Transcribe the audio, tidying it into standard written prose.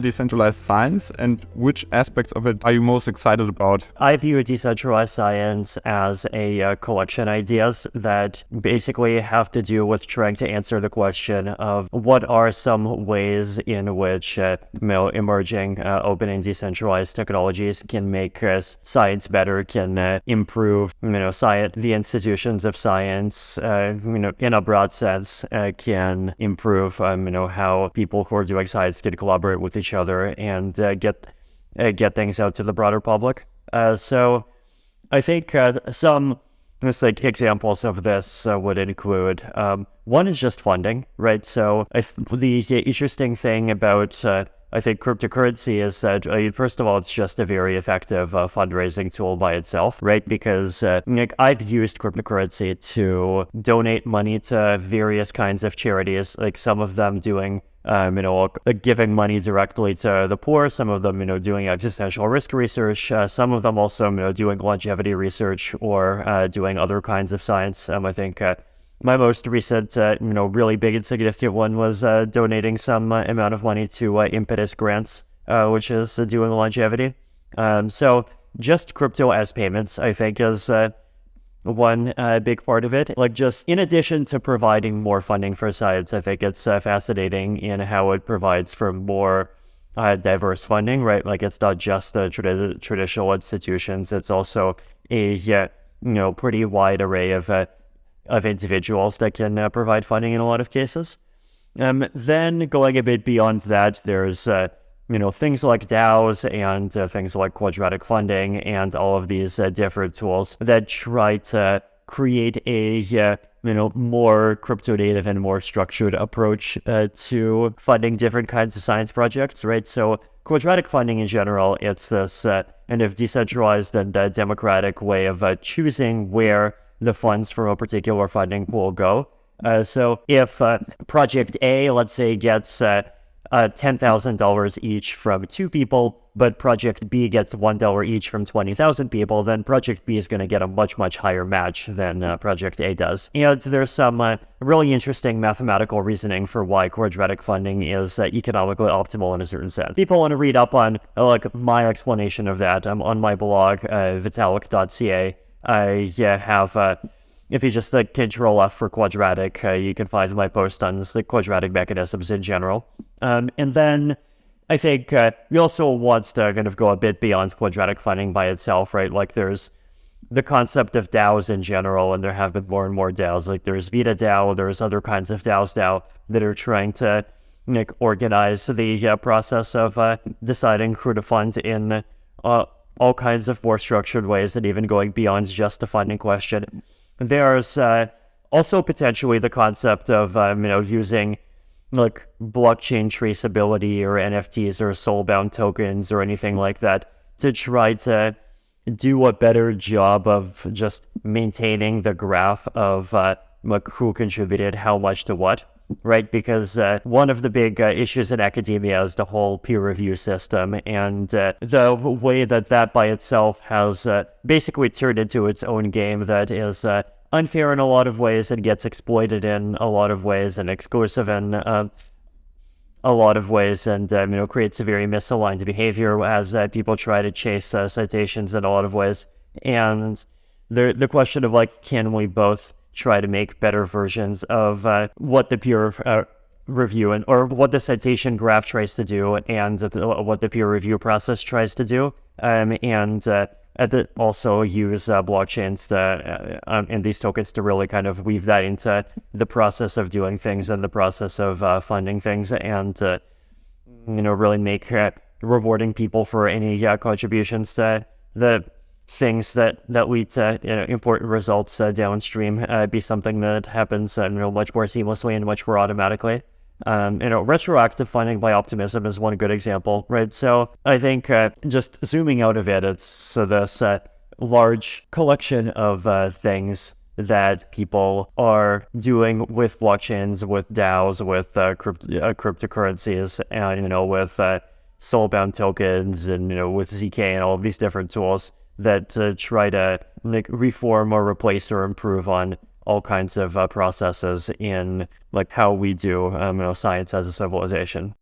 Decentralized Science, and which aspects of it are you most excited about? I view Decentralized Science as a collection of ideas that basically have to do with trying to answer the question of what are some ways in which emerging open and decentralized technologies can make science better, can improve science, the institutions of science, in a broad sense, can improve how people who are doing science can collaborate with each other and get things out to the broader public. So I think some examples of this would include, one is just funding, right? So the interesting thing about I think cryptocurrency is that, first of all, it's just a very effective fundraising tool by itself, right? Because I've used cryptocurrency to donate money to various kinds of charities, like some of them doing giving money directly to the poor, some of them, doing existential risk research, some of them also, doing longevity research or doing other kinds of science. I think my most recent, really big and significant one was donating some amount of money to Impetus Grants, which is doing longevity. So just crypto as payments, I think, is one big part of it. Like, just in addition to providing more funding for science, I think it's fascinating in how it provides for more diverse funding, right? Like, it's not just the traditional institutions, it's also a pretty wide array of individuals that can provide funding in a lot of cases. Then going a bit beyond that, there's things like DAOs and things like quadratic funding and all of these different tools that try to create a more crypto native and more structured approach to funding different kinds of science projects, right? So quadratic funding in general, it's this kind of decentralized and democratic way of choosing where the funds from a particular funding pool go. So if Project A, let's say, gets $10,000 each from 2 people, but Project B gets $1 each from 20,000 people, then Project B is going to get a much, much higher match than Project A does. And there's some really interesting mathematical reasoning for why quadratic funding is economically optimal in a certain sense. People want to read up on my explanation of that. I'm on my blog, Vitalik.ca. I have, if you just Control F for quadratic, you can find my post on the quadratic mechanisms in general. And then I think we also want to kind of go a bit beyond quadratic funding by itself, right? Like, there's the concept of DAOs in general, and there have been more and more DAOs. Like, there's Vita DAO, there's other kinds of DAOs now that are trying to organize the process of deciding who to fund in all kinds of more structured ways, and even going beyond just the funding question. There's also potentially the concept of using like blockchain traceability or NFTs or soul-bound tokens or anything like that to try to do a better job of just maintaining the graph of who contributed how much to what. Right, because one of the big issues in academia is the whole peer review system, and the way that by itself has basically turned into its own game that is unfair in a lot of ways and gets exploited in a lot of ways and exclusive in a lot of ways, and creates a very misaligned behavior as people try to chase citations in a lot of ways. And the question of can we both try to make better versions of what the peer review or what the citation graph tries to do and what the peer review process tries to do, and also use blockchains and these tokens to really kind of weave that into the process of doing things and the process of funding things, and really make rewarding people for any contributions to the things that lead to important results downstream be something that happens much more seamlessly and much more automatically. Retroactive funding by optimism is one good example, right? So I think just zooming out of it, it's this large collection of things that people are doing with blockchains, with DAOs, with cryptocurrencies, and with soul-bound tokens, and with ZK and all of these different tools that try to reform or replace or improve on all kinds of processes in how we do science as a civilization.